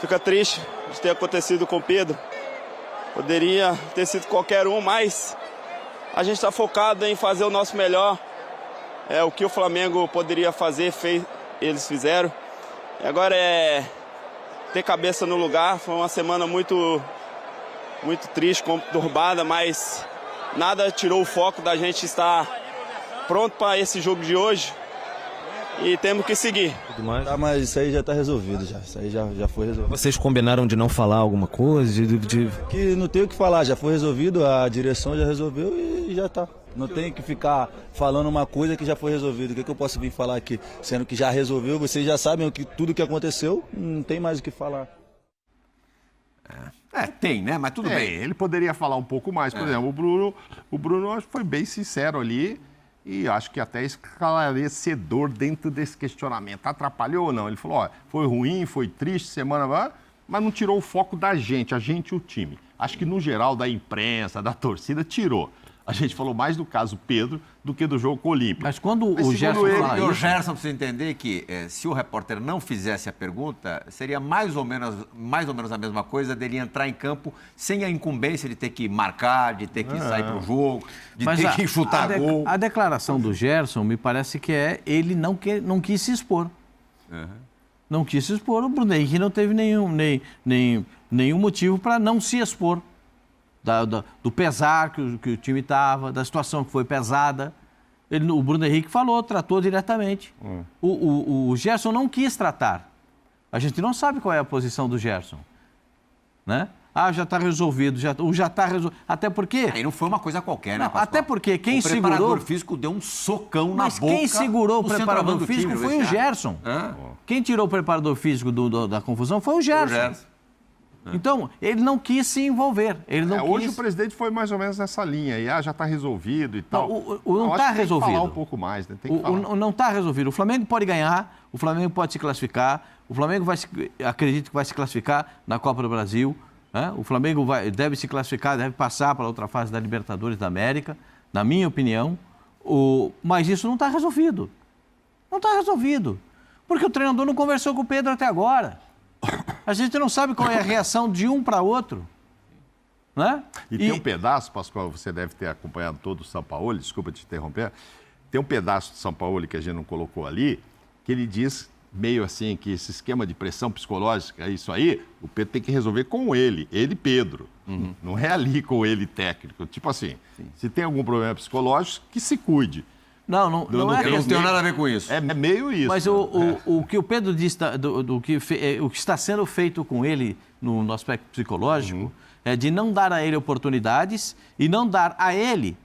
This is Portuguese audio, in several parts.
Fica triste de ter acontecido com o Pedro. Poderia ter sido qualquer um, mas a gente está focado em fazer o nosso melhor. O que o Flamengo poderia fazer, eles fizeram. E agora é ter cabeça no lugar. Foi uma semana muito triste, conturbada, mas nada tirou o foco da gente estar pronto para esse jogo de hoje. E temos que seguir. Tá, mas isso aí já está resolvido, já. Isso aí já foi resolvido. Vocês combinaram de não falar alguma coisa? Que não tem o que falar, já foi resolvido, a direção já resolveu e já tá. Não tem que ficar falando uma coisa que já foi resolvido. O que eu posso vir falar aqui? Sendo que já resolveu, vocês já sabem tudo o que aconteceu, não tem mais o que falar. Tem, né? Mas tudo bem. Ele poderia falar um pouco mais. Por exemplo, o Bruno acho que foi bem sincero ali. E acho que até esclarecedor dentro desse questionamento. Atrapalhou ou não? Ele falou, ó, foi ruim, foi triste, semana... Mas não tirou o foco da gente, a gente e o time. Acho que, no geral, da imprensa, da torcida, tirou. A gente falou mais do caso Pedro do que do jogo com o Olímpia. Mas quando o Gerson fala isso... O Gerson precisa entender que, se o repórter não fizesse a pergunta, seria mais ou menos a mesma coisa dele entrar em campo sem a incumbência de ter que marcar, de ter que sair para o jogo, de ter que chutar gol. A declaração do Gerson me parece que ele não quis se expor. Não quis se expor. O Bruno Henrique não teve nenhum motivo para não se expor. Do pesar que o time estava, da situação que foi pesada. O Bruno Henrique tratou diretamente. O Gerson não quis tratar. A gente não sabe qual é a posição do Gerson. Né? Já está resolvido, já está resolvido. Até porque... Aí não foi uma coisa qualquer, né, Pascoal? Até porque quem segurou... O preparador físico deu um socão na boca. Mas quem segurou o preparador físico foi o Gerson. Quem tirou o preparador físico da confusão foi o Gerson. Então, ele não quis se envolver. Hoje o presidente foi mais ou menos nessa linha. E já está resolvido e tal. Não está resolvido. Tem que falar um pouco mais, né? Não está resolvido. O Flamengo pode ganhar, o Flamengo pode se classificar, o Flamengo acredito que vai se classificar na Copa do Brasil. Né? O Flamengo deve se classificar, deve passar para a outra fase da Libertadores da América, na minha opinião. Mas isso não está resolvido. Não está resolvido. Porque o treinador não conversou com o Pedro até agora. A gente não sabe qual é a reação de um para outro. Né? Tem um pedaço, Pascoal, você deve ter acompanhado todo o São Paulo, desculpa te interromper, tem um pedaço do São Paulo que a gente não colocou ali, que ele diz meio assim que esse esquema de pressão psicológica, isso aí, o Pedro tem que resolver com ele, Pedro. Não é ali com ele técnico. Tipo assim, se tem algum problema psicológico, que se cuide. Não tem nada a ver com isso. É meio isso. Mas o que o Pedro disse, o que está sendo feito com ele no aspecto psicológico, é de não dar a ele oportunidades e não dar a ele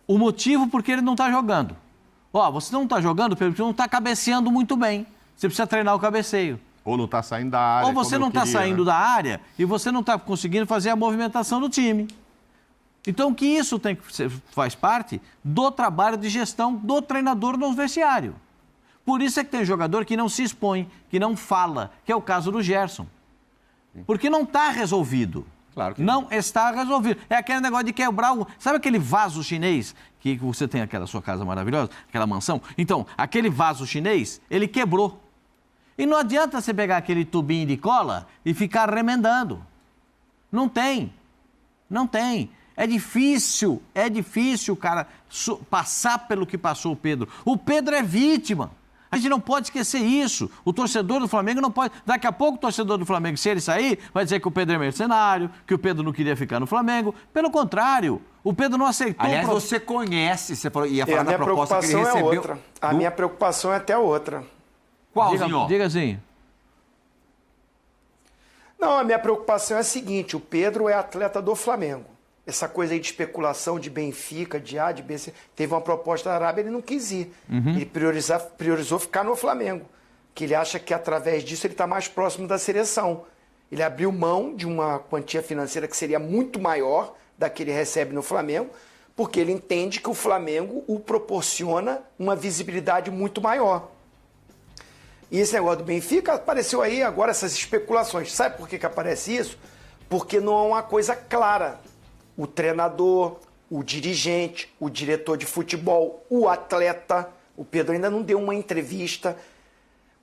o motivo por que ele não está jogando. Você não está jogando, Pedro, porque não está cabeceando muito bem. Você precisa treinar o cabeceio. Ou não está saindo da área. Ou você não está saindo da área e você não está conseguindo fazer a movimentação do time. Então, que isso faz parte do trabalho de gestão do treinador no vestiário. Por isso é que tem jogador que não se expõe, que não fala, que é o caso do Gerson. Porque não está resolvido. Claro que não está resolvido. É aquele negócio de quebrar Sabe aquele vaso chinês que você tem aquela sua casa maravilhosa, aquela mansão? Então, aquele vaso chinês, ele quebrou. E não adianta você pegar aquele tubinho de cola e ficar remendando. Não tem. Não tem. É difícil, cara, passar pelo que passou o Pedro. O Pedro é vítima. A gente não pode esquecer isso. O torcedor do Flamengo não pode... Daqui a pouco o torcedor do Flamengo, se ele sair, vai dizer que o Pedro é mercenário, que o Pedro não queria ficar no Flamengo. Pelo contrário, o Pedro não aceitou... Aliás, você conhece, você ia falar da proposta que ele recebeu... A minha preocupação é outra. A minha preocupação é até outra. Qual, senhor? Diga assim. Não, a minha preocupação é a seguinte, o Pedro é atleta do Flamengo. Essa coisa aí de especulação de Benfica, de A, de B, teve uma proposta da Arábia, ele não quis ir. Ele priorizou ficar no Flamengo, que ele acha que através disso ele está mais próximo da seleção. Ele abriu mão de uma quantia financeira que seria muito maior da que ele recebe no Flamengo, porque ele entende que o Flamengo o proporciona uma visibilidade muito maior. E esse negócio do Benfica apareceu aí agora, essas especulações. Sabe por que aparece isso? Porque não é uma coisa clara. O treinador, o dirigente, o diretor de futebol, o atleta, o Pedro ainda não deu uma entrevista.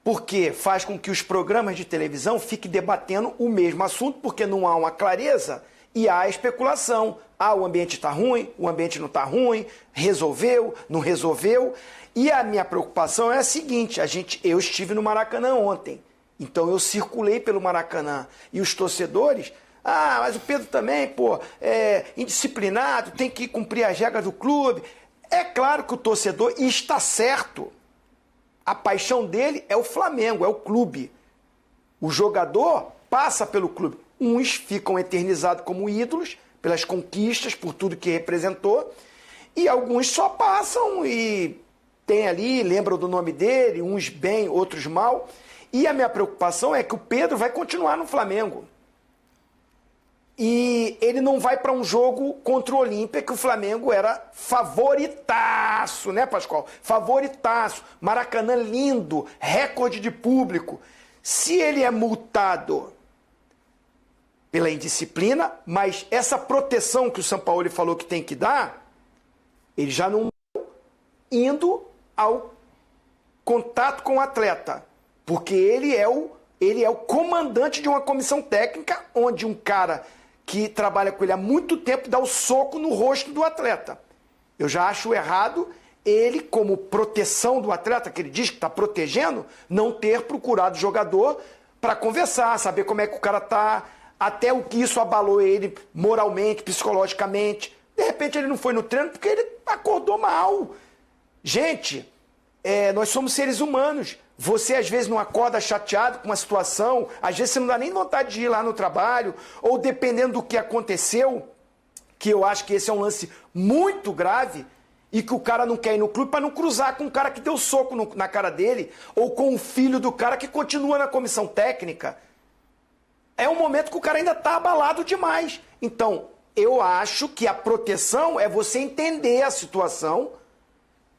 porque faz com que os programas de televisão fiquem debatendo o mesmo assunto, porque não há uma clareza e há a especulação. Ah, o ambiente está ruim, o ambiente não está ruim, resolveu, não resolveu. E a minha preocupação é a seguinte, eu estive no Maracanã ontem, então eu circulei pelo Maracanã e os torcedores... Ah, mas o Pedro também, pô, é indisciplinado, tem que cumprir as regras do clube. É claro que o torcedor, e está certo, a paixão dele é o Flamengo, é o clube. O jogador passa pelo clube. Uns ficam eternizados como ídolos, pelas conquistas, por tudo que representou, e alguns só passam e tem ali, lembram do nome dele, uns bem, outros mal. E a minha preocupação é que o Pedro vai continuar no Flamengo. E ele não vai para um jogo contra o Olímpia, que o Flamengo era favoritaço, né, Pascoal? Favoritaço. Maracanã lindo, recorde de público. Se ele é multado pela indisciplina, mas essa proteção que o Sampaoli falou que tem que dar, ele já não indo ao contato com o atleta, porque ele é o comandante de uma comissão técnica, onde um cara que trabalha com ele há muito tempo dá o soco no rosto do atleta. Eu já acho errado ele, como proteção do atleta, que ele diz que está protegendo, não ter procurado o jogador para conversar, saber como é que o cara está, até o que isso abalou ele moralmente, psicologicamente. De repente ele não foi no treino porque ele acordou mal. Gente, nós somos seres humanos. Você às vezes não acorda chateado com uma situação, às vezes você não dá nem vontade de ir lá no trabalho, ou dependendo do que aconteceu, que eu acho que esse é um lance muito grave, e que o cara não quer ir no clube para não cruzar com o cara que deu soco na cara dele, ou com o filho do cara que continua na comissão técnica. É um momento que o cara ainda está abalado demais. Então, eu acho que a proteção é você entender a situação,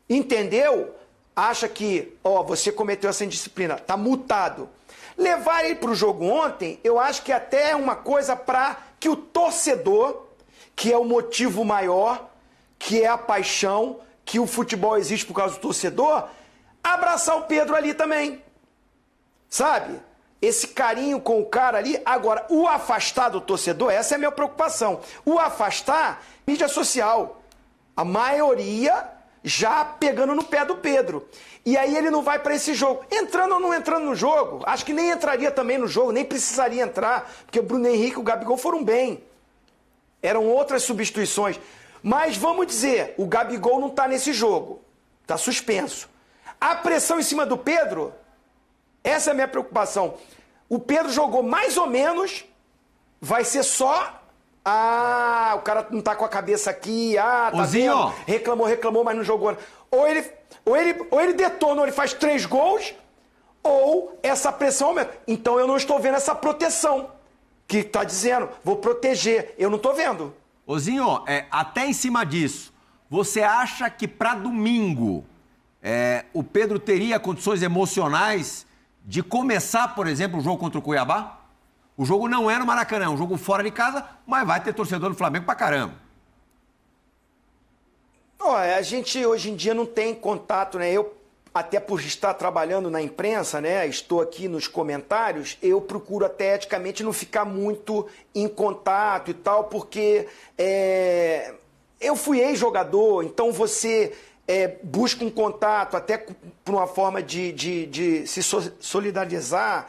entendeu? Acha que, você cometeu essa indisciplina, está multado. Levar ele para o jogo ontem, eu acho que até é uma coisa para que o torcedor, que é o motivo maior, que é a paixão, que o futebol existe por causa do torcedor, abraçar o Pedro ali também. Sabe? Esse carinho com o cara ali. Agora, o afastar do torcedor, essa é a minha preocupação. O afastar, mídia social. A maioria já pegando no pé do Pedro. E aí ele não vai para esse jogo. Entrando ou não entrando no jogo, acho que nem entraria também no jogo, nem precisaria entrar, porque o Bruno Henrique e o Gabigol foram bem. Eram outras substituições. Mas vamos dizer, o Gabigol não está nesse jogo. Está suspenso. A pressão em cima do Pedro, essa é a minha preocupação. O Pedro jogou mais ou menos, vai ser só... o cara não tá com a cabeça aqui, tá vendo? Reclamou, mas não jogou. Ou ele detona, ou ele faz 3 gols, ou essa pressão aumenta. Então eu não estou vendo essa proteção que tá dizendo, vou proteger. Eu não tô vendo. Ozinho, até em cima disso, você acha que para domingo o Pedro teria condições emocionais de começar, por exemplo, o jogo contra o Cuiabá? O jogo não é no Maracanã, é um jogo fora de casa, mas vai ter torcedor do Flamengo pra caramba. A gente hoje em dia não tem contato, né? Eu, até por estar trabalhando na imprensa, né? Estou aqui nos comentários, eu procuro até eticamente não ficar muito em contato e tal, porque eu fui ex-jogador, então você busca um contato até por uma forma de se solidarizar.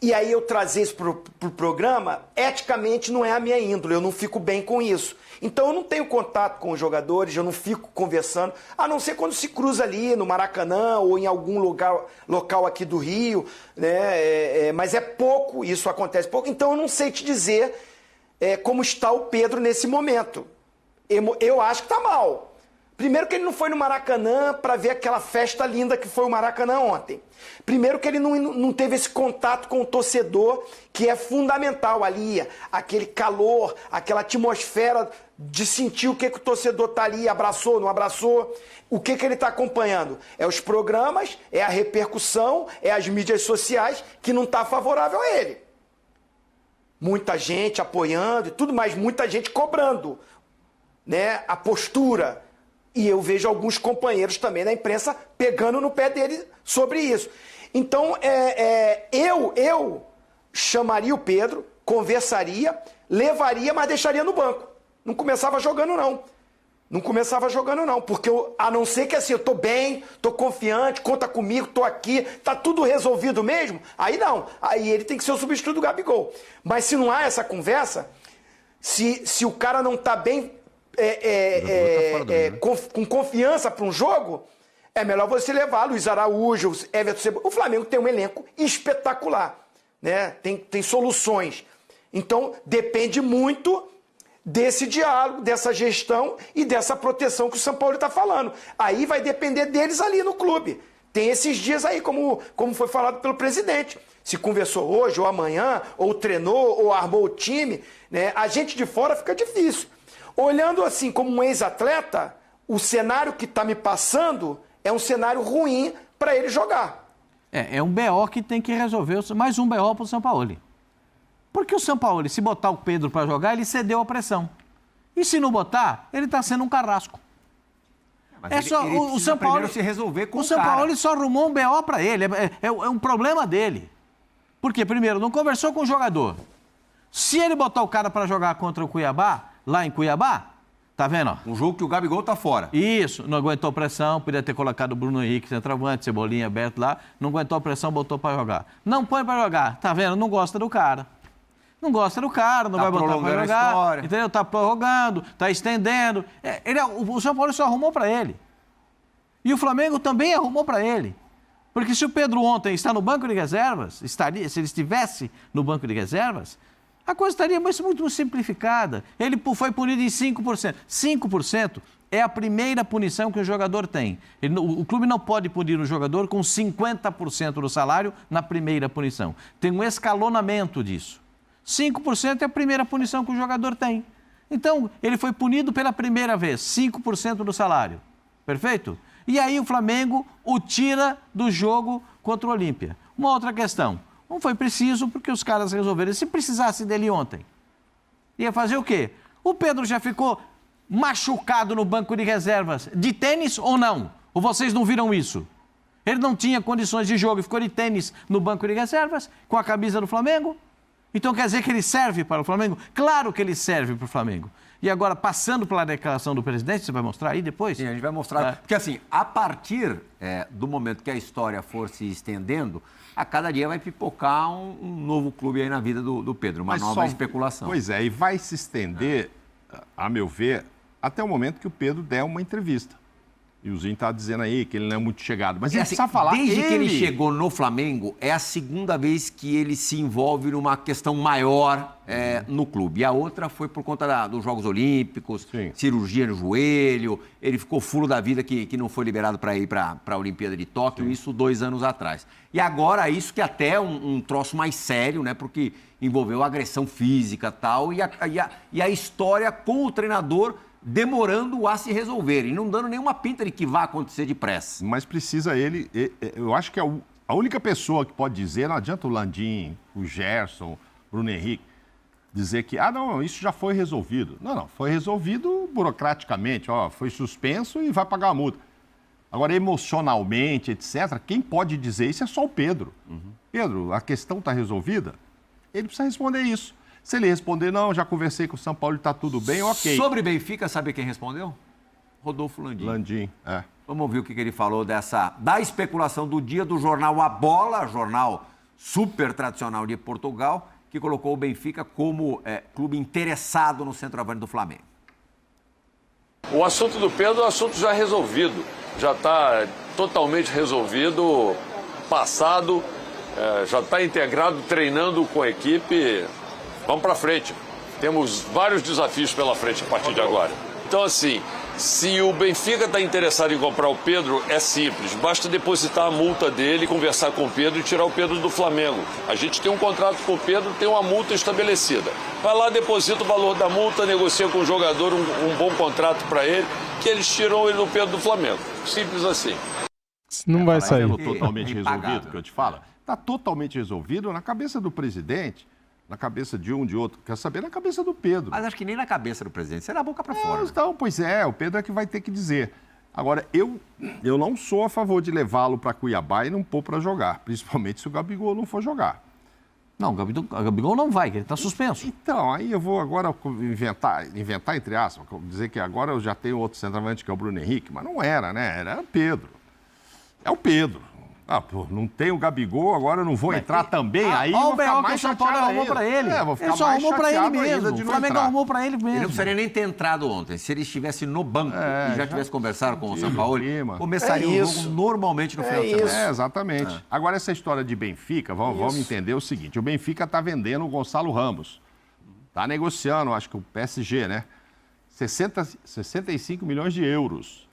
E aí eu trazer isso pro programa, eticamente não é a minha índole, eu não fico bem com isso. Então eu não tenho contato com os jogadores, eu não fico conversando, a não ser quando se cruza ali no Maracanã ou em algum local aqui do Rio, né? Mas é pouco, isso acontece pouco, então eu não sei te dizer como está o Pedro nesse momento. Eu acho que está mal. Primeiro que ele não foi no Maracanã para ver aquela festa linda que foi o Maracanã ontem. Primeiro que ele não teve esse contato com o torcedor, que é fundamental ali, aquele calor, aquela atmosfera de sentir o que o torcedor está ali, abraçou, não abraçou. O que ele está acompanhando? É os programas, é a repercussão, é as mídias sociais, que não está favorável a ele. Muita gente apoiando e tudo, mas muita gente cobrando, né, a postura. E eu vejo alguns companheiros também na imprensa pegando no pé dele sobre isso. Então, eu chamaria o Pedro, conversaria, levaria, mas deixaria no banco. Não começava jogando, não. Não começava jogando, não. Porque, a não ser que assim, eu tô bem, tô confiante, conta comigo, tô aqui, tá tudo resolvido mesmo, aí não. Aí ele tem que ser o substituto do Gabigol. Mas se não há essa conversa, se o cara não tá bem com confiança para um jogo, é melhor você levar Luiz Araújo, Everton Cebolinha. O Flamengo tem um elenco espetacular, né? Tem soluções. Então, depende muito desse diálogo, dessa gestão e dessa proteção que o São Paulo está falando. Aí vai depender deles ali no clube. Tem esses dias aí, como foi falado pelo presidente. Se conversou hoje, ou amanhã, ou treinou, ou armou o time, né? A gente de fora fica difícil. Olhando assim como um ex-atleta, o cenário que está me passando é um cenário ruim para ele jogar. É um BO que tem que resolver, mais um BO para o São Paulo. Porque o São Paulo, se botar o Pedro para jogar, ele cedeu a pressão. E se não botar, ele está sendo um carrasco. Mas o São Paulo se resolver com o São Paulo só arrumou um BO para ele. É um problema dele. Porque, primeiro, não conversou com o jogador. Se ele botar o cara para jogar contra o Cuiabá, lá em Cuiabá, tá vendo? Um jogo que o Gabigol tá fora. Isso, não aguentou pressão, podia ter colocado o Bruno Henrique, centroavante, Cebolinha aberto lá, não aguentou a pressão, botou para jogar. Não põe para jogar, tá vendo? Não gosta do cara. Não gosta do cara, não vai botar para jogar, entendeu? Tá prorrogando, tá estendendo. O São Paulo só arrumou para ele. E o Flamengo também arrumou para ele. Porque se o Pedro ontem está no banco de reservas, se ele estivesse no banco de reservas, a coisa estaria muito simplificada. Ele foi punido em 5%. 5% é a primeira punição que o jogador tem. O clube não pode punir um jogador com 50% do salário na primeira punição. Tem um escalonamento disso. 5% é a primeira punição que o jogador tem. Então, ele foi punido pela primeira vez, 5% do salário. Perfeito? E aí o Flamengo o tira do jogo contra o Olímpia. Uma outra questão. Não foi preciso porque os caras resolveram. Se precisasse dele ontem, ia fazer o quê? O Pedro já ficou machucado no banco de reservas de tênis ou não? Ou vocês não viram isso? Ele não tinha condições de jogo e ficou de tênis no banco de reservas com a camisa do Flamengo? Então quer dizer que ele serve para o Flamengo? Claro que ele serve para o Flamengo. E agora, passando pela declaração do presidente, você vai mostrar aí depois? Sim, a gente vai mostrar. Porque assim, a partir do momento que a história for se estendendo, a cada dia vai pipocar um novo clube aí na vida do Pedro, uma nova especulação. Pois é, e vai se estender, a meu ver, até o momento que o Pedro der uma entrevista. E o Zinho está dizendo aí que ele não é muito chegado. Mas ele precisa falar. Desde que ele chegou no Flamengo, é a segunda vez que ele se envolve numa questão maior no clube. E a outra foi por conta dos Jogos Olímpicos, Sim. cirurgia no joelho. Ele ficou fulo da vida que não foi liberado para ir para a Olimpíada de Tóquio, Sim. Isso 2 anos atrás. E agora isso que até é um troço mais sério, né? Porque envolveu agressão física e tal. E a história com o treinador demorando a se resolver e não dando nenhuma pinta de que vai acontecer depressa. Mas precisa ele... Eu acho que a única pessoa que pode dizer, não adianta o Landim, o Gerson, o Bruno Henrique, dizer que, não, isso já foi resolvido. Não, foi resolvido burocraticamente, foi suspenso e vai pagar a multa. Agora, emocionalmente, etc., quem pode dizer isso é só o Pedro. Pedro, a questão está resolvida? Ele precisa responder isso. Se ele responder, não, já conversei com o São Paulo e está tudo bem, ok. Sobre Benfica, sabe quem respondeu? Rodolfo Landim. Landim, Vamos ouvir o que ele falou da especulação do dia do jornal A Bola, jornal super tradicional de Portugal, que colocou o Benfica como clube interessado no centroavante do Flamengo. O assunto do Pedro é um assunto já resolvido, já está totalmente resolvido, passado, já está integrado, treinando com a equipe. Vamos para frente. Temos vários desafios pela frente a partir de agora. Então, assim, se o Benfica está interessado em comprar o Pedro, é simples. Basta depositar a multa dele, conversar com o Pedro e tirar o Pedro do Flamengo. A gente tem um contrato com o Pedro, tem uma multa estabelecida. Vai lá, deposita o valor da multa, negocia com o jogador um bom contrato para ele, que eles tiram ele do Pedro do Flamengo. Simples assim. Não vai sair. Totalmente resolvido, que eu te falo. Está totalmente resolvido na cabeça do presidente. Na cabeça de um, de outro. Quer saber na cabeça do Pedro. Mas acho que nem na cabeça do presidente. Será a boca para fora. Então, pois é, o Pedro é que vai ter que dizer. Agora, eu não sou a favor de levá-lo para Cuiabá e não pôr para jogar, principalmente se o Gabigol não for jogar. Não, o Gabigol não vai, que ele está suspenso. Então, aí eu vou agora inventar entre aspas, dizer que agora eu já tenho outro centroavante que é o Bruno Henrique, mas não era, né? Era o Pedro. É o Pedro. Ah, pô, não tem o Gabigol, agora eu não vou entrar também, aí eu vou ficar mais que o São Paulo chateado arrumou ainda. para ele. Vou ficar Ele só mais arrumou para ele chateado ainda mesmo. de O não Flamengo entrar. arrumou para ele mesmo. Ele não precisaria nem ter entrado ontem. Se ele estivesse no banco e já tivesse conversado com o São Paulo, começaria o jogo normalmente no final de semana. É, exatamente. Agora, essa história de Benfica, vamos entender o seguinte. O Benfica está vendendo o Gonçalo Ramos. Está negociando, acho que o PSG, né? 65 milhões de euros.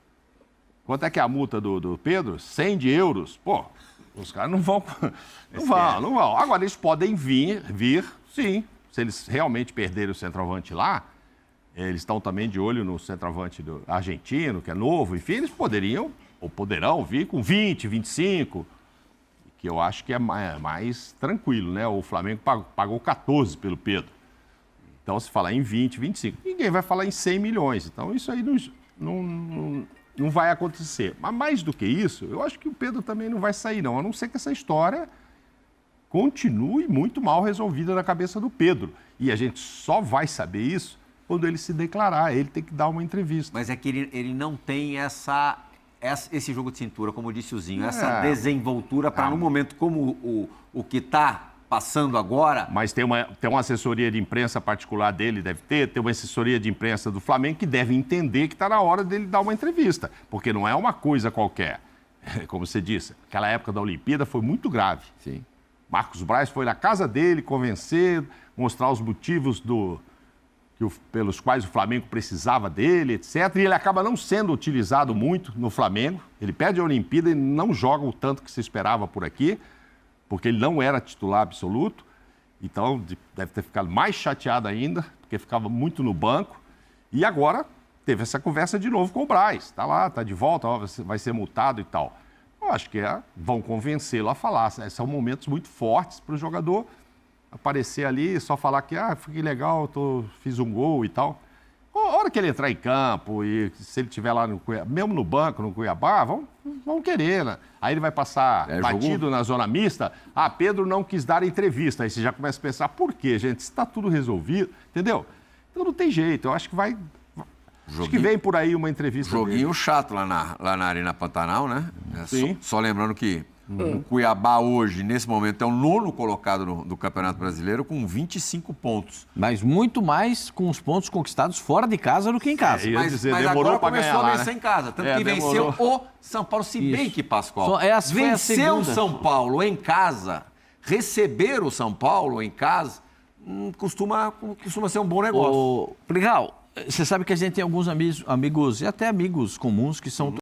Quanto é que é a multa do Pedro? 100 de euros. Pô, os caras não vão. Não vão. Agora, eles podem vir, sim. Se eles realmente perderem o centroavante lá, eles estão também de olho no centroavante do argentino, que é novo, enfim, eles poderiam, ou poderão vir com 20, 25, que eu acho que é mais tranquilo, né? O Flamengo pagou 14 pelo Pedro. Então, se falar em 20, 25, ninguém vai falar em 100 milhões. Então, isso aí não vai acontecer. Mas mais do que isso, eu acho que o Pedro também não vai sair, não. A não ser que essa história continue muito mal resolvida na cabeça do Pedro. E a gente só vai saber isso quando ele se declarar. Ele tem que dar uma entrevista. Mas é que ele não tem esse jogo de cintura, como disse o Zinho, essa desenvoltura para num momento como o que está passando agora. Mas tem uma assessoria de imprensa particular dele, deve ter uma assessoria de imprensa do Flamengo que deve entender que está na hora dele dar uma entrevista, porque não é uma coisa qualquer. Como você disse, aquela época da Olimpíada foi muito grave. Sim. Marcos Braz foi na casa dele convencer, mostrar os motivos pelos quais o Flamengo precisava dele, etc. E ele acaba não sendo utilizado muito no Flamengo. Ele perde a Olimpíada e não joga o tanto que se esperava por aqui, porque ele não era titular absoluto, então deve ter ficado mais chateado ainda, porque ficava muito no banco. E agora teve essa conversa de novo com o Braz. Está lá, está de volta, vai ser multado e tal. Eu acho que vão convencê-lo a falar. São momentos muito fortes para o jogador aparecer ali e só falar que foi legal, fiz um gol e tal. A hora que ele entrar em campo e se ele estiver lá, mesmo no banco, no Cuiabá, vão querer, né? Aí ele vai passar batido na zona mista. Pedro não quis dar entrevista. Aí você já começa a pensar, por quê, gente? Se está tudo resolvido, entendeu? Então não tem jeito. Eu acho que acho que vem por aí uma entrevista Joguinho dele. chato lá na Arena Pantanal, né? Sim. Só lembrando que o Cuiabá hoje, nesse momento, é o 9º colocado do Campeonato Brasileiro com 25 pontos. Mas muito mais com os pontos conquistados fora de casa do que em casa. Mas agora começou a vencer em casa. Tanto que venceu o São Paulo, se bem que Pascoal. Vencer o São Paulo em casa, receber o São Paulo em casa, costuma ser um bom negócio. Legal, você sabe que a gente tem alguns amigos e até amigos comuns que são